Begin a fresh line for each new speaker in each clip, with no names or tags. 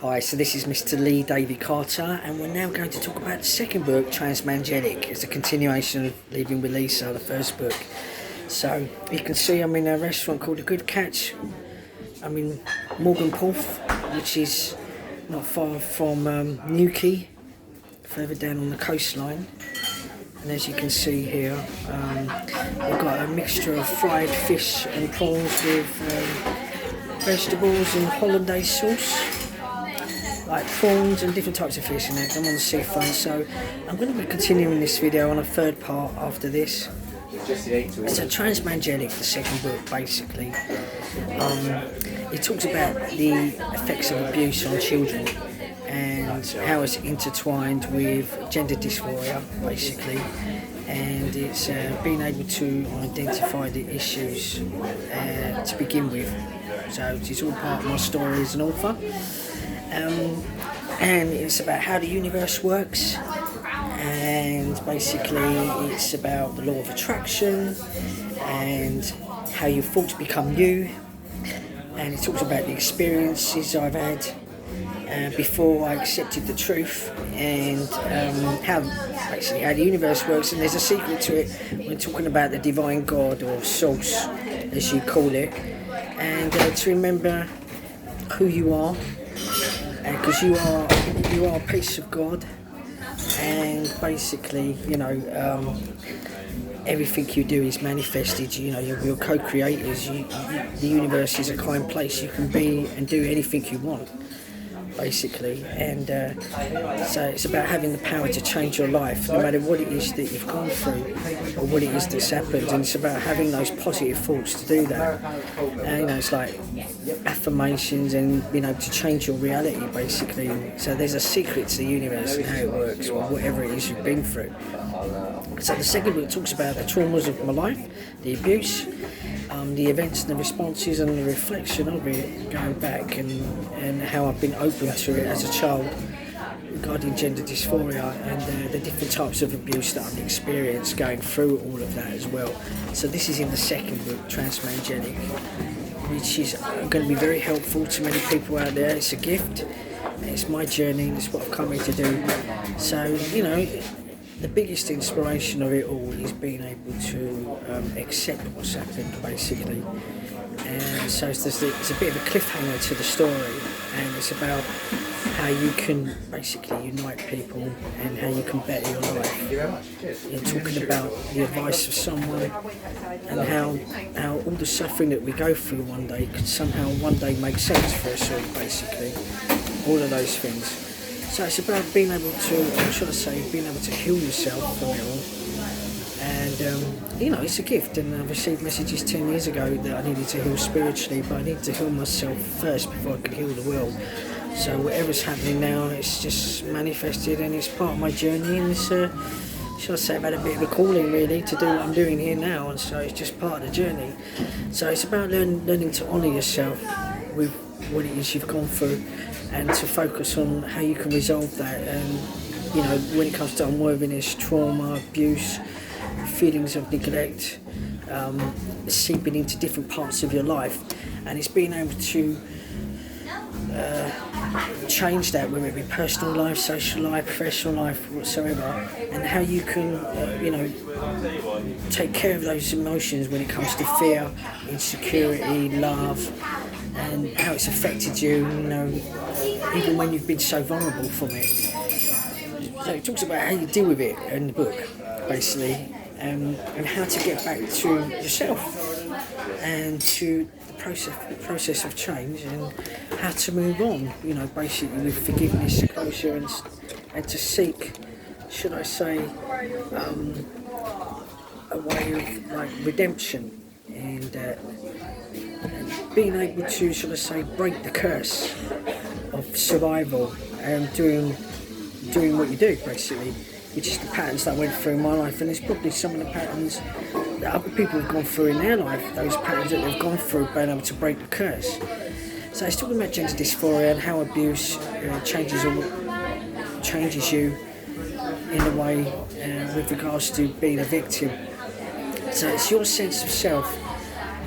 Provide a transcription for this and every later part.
Hi, so this is Mr. Lee Davy Carter, and we're now going to talk about the second book, Transmangelic. It's a continuation of Leaving with Lisa, the first book. So you can see I'm in a restaurant called The Good Catch. I'm in Morganporth, which is not far from Newquay, further down on the coastline. And as you can see here, we've got a mixture of fried fish and prawns with vegetables and hollandaise sauce, like prawns and different types of fish in it. I'm on the seafront, so I'm going to be continuing this video on a third part after this. So Transmangelic, the second book, basically, it talks about the effects of abuse on children and how it's intertwined with gender dysphoria, basically, and it's being able to identify the issues to begin with. So it's all part of my story as an author. And it's about how the universe works, and basically it's about the law of attraction and how your thoughts become you, and it talks about the experiences I've had before I accepted the truth, and how the universe works. And there's a secret to it when talking about the divine God, or source as you call it, and to remember who you are, because you are a piece of God, and basically, everything you do is manifested. You're co-creators. The universe is a kind place. You can be and do anything you want, basically, and so it's about having the power to change your life, no matter what it is that you've gone through or what it is that's happened. And it's about having those positive thoughts to do that. And it's like affirmations and to change your reality, basically. So there's a secret to the universe and how it works, or whatever it is you've been through. So the second book talks about the traumas of my life, the abuse, the events and the responses and the reflection of it going back, and how I've been open to it as a child regarding gender dysphoria, and the different types of abuse that I've experienced going through all of that as well. So this is in the second book, Transmangelic, which is going to be very helpful to many people out there. It's a gift, it's my journey, it's what I've come here to do. So, the biggest inspiration of it all is being able to accept what's happened, basically. And so it's a bit of a cliffhanger to the story, and it's about how you can basically unite people and how you can better your life. You're talking about the advice of someone, and how all the suffering that we go through one day could somehow one day make sense for us all, basically. All of those things. So it's about being able to, being able to heal yourself from it all. And, it's a gift. And I received messages 10 years ago that I needed to heal spiritually, but I need to heal myself first before I could heal the world. So whatever's happening now, it's just manifested, and it's part of my journey. And it's, I've had a bit of a calling, really, to do what I'm doing here now. And so it's just part of the journey. So it's about learning to honour yourself with what it is you've gone through, and to focus on how you can resolve that. And when it comes to unworthiness, trauma, abuse, feelings of neglect, seeping into different parts of your life, and it's being able to change that, whether it be personal life, social life, professional life, whatsoever, and how you can take care of those emotions when it comes to fear, insecurity, love, and how it's affected you, even when you've been so vulnerable from it. So it talks about how you deal with it in the book, basically, and how to get back to yourself and to the process of change, and how to move on, basically with forgiveness, closure, and to seek, should I say, a way of redemption, and being able to, should I say, break the curse of survival and doing what you do, basically, which is the patterns that I went through in my life. And there's probably some of the patterns that other people have gone through in their life, those patterns that they've gone through, being able to break the curse. So it's talking about gender dysphoria and how abuse changes you in a way with regards to being a victim. So it's your sense of self.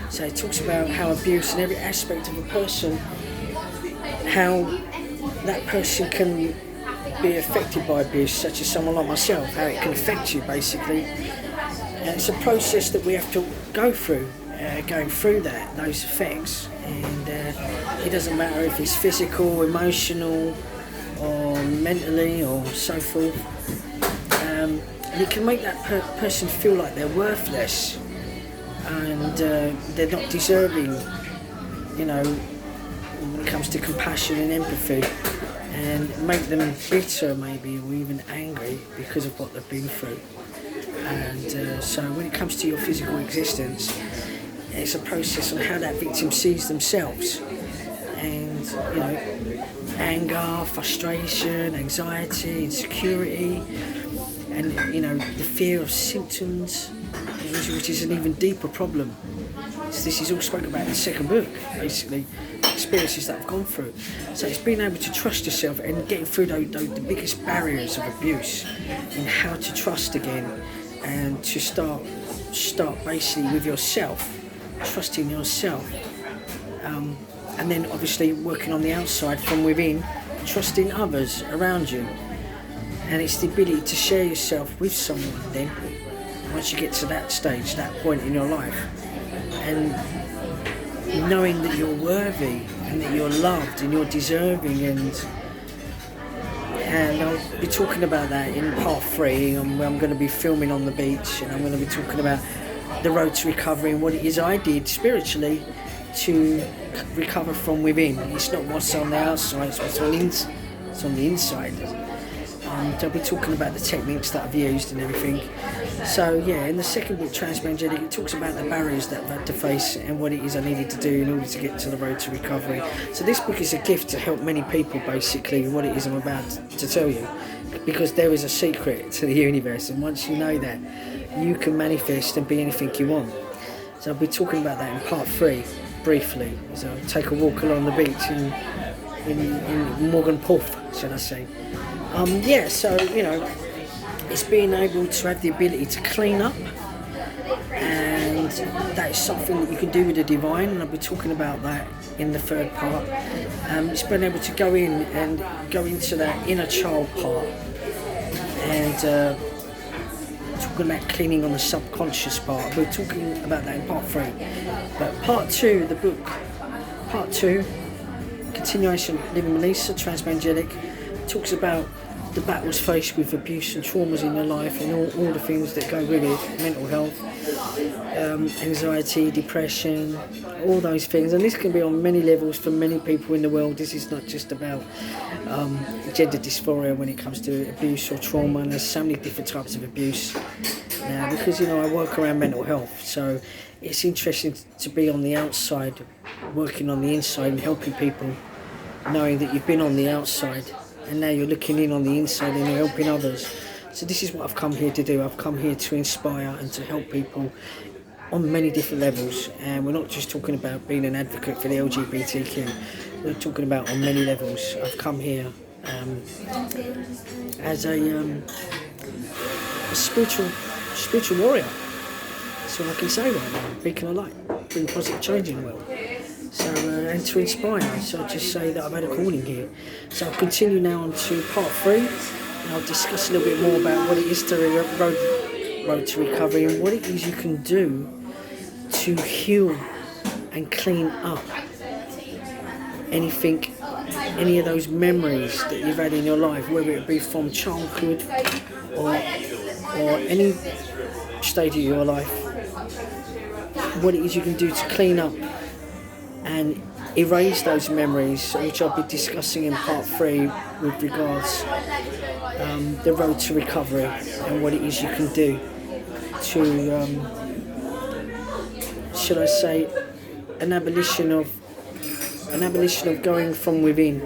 So it talks about how abuse in every aspect of a person, how that person can be affected by abuse, such as someone like myself, how it can affect you basically. And it's a process that we have to go through, going through those effects. And it doesn't matter if it's physical, emotional, or mentally, or so forth. And it can make that person feel like they're worthless and they're not deserving, when it comes to compassion and empathy, and make them bitter maybe, or even angry because of what they've been through. And so when it comes to your physical existence, it's a process on how that victim sees themselves. And, anger, frustration, anxiety, insecurity, and, the fear of symptoms, which is an even deeper problem. So this is all spoken about in the second book, basically, experiences that I've gone through. So it's being able to trust yourself and getting through the biggest barriers of abuse, and how to trust again, and to start basically with yourself, trusting yourself, and then obviously working on the outside from within, trusting others around you. And it's the ability to share yourself with someone then, once you get to that stage, that point in your life, and knowing that you're worthy and that you're loved and you're deserving. And I'll be talking about that in part 3, where I'm going to be filming on the beach, and I'm going to be talking about the road to recovery and what it is I did spiritually to recover from within. It's not what's on the outside, it's what's on the inside. I'll be talking about the techniques that I've used and everything. So yeah, in the second book, Transmangelic, it talks about the barriers that I've had to face and what it is I needed to do in order to get to the road to recovery. So this book is a gift to help many people, basically, what it is I'm about to tell you, because there is a secret to the universe, and once you know that, you can manifest and be anything you want. So I'll be talking about that in part 3, briefly. So I'll take a walk along the beach in Morgan Puff, should I say. So, it's being able to have the ability to clean up, and that is something that you can do with the divine, and I'll be talking about that in the third part. It's being able to go in and go into that inner child part, and talking about cleaning on the subconscious part. We're talking about that in part 3. But part 2, the book, part 2, continuation, Living with Lisa, Transmangelic, talks about the battles faced with abuse and traumas in your life, and all the things that go with it, mental health, anxiety, depression, all those things. And this can be on many levels for many people in the world. This is not just about gender dysphoria when it comes to abuse or trauma, and there's so many different types of abuse now, because I work around mental health, so it's interesting to be on the outside, working on the inside and helping people, knowing that you've been on the outside and now you're looking in on the inside and you're helping others. So this is what I've come here to do. I've come here to inspire and to help people on many different levels, and we're not just talking about being an advocate for the LGBTQ, we're talking about on many levels. I've come here as a spiritual warrior, that's all I can say right now, beacon of light, bring positive change in the world. So, and to inspire, so I'll just say that I've had a calling here. So I'll continue now on to part 3, and I'll discuss a little bit more about what it is to road to recovery, and what it is you can do to heal and clean up any of those memories that you've had in your life, whether it be from childhood or any stage of your life. What it is you can do to clean up and erase those memories, which I'll be discussing in part 3 with regards the road to recovery, and what it is you can do to, should I say, an abolition of going from within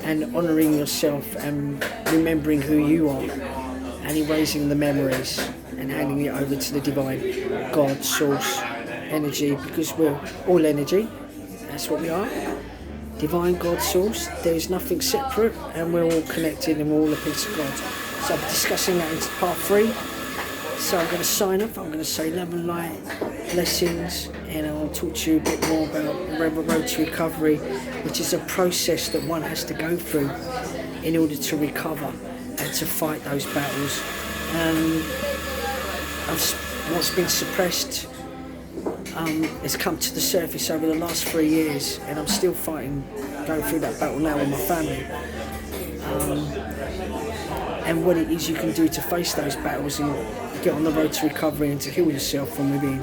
and honouring yourself and remembering who you are, and erasing the memories and handing it over to the divine, God, source, energy, because we're all energy. That's what we are. Divine, God, source. There is nothing separate, and we're all connected, and we're all a piece of God. So I'll be discussing that in part 3. So I'm going to sign off. I'm going to say love and light, blessings, and I'll talk to you a bit more about Road to Recovery, which is a process that one has to go through in order to recover and to fight those battles. What's been suppressed has come to the surface over the last 3 years, and I'm still fighting, going through that battle now with my family. And what it is you can do to face those battles and get on the road to recovery and to heal yourself from within,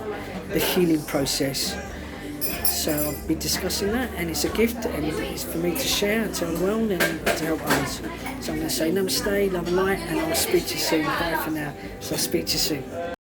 the healing process. So I'll be discussing that, and it's a gift, and it's for me to share and tell the world and to help others. So I'm going to say namaste, love and light, and I'll speak to you soon. Bye for now. So I'll speak to you soon.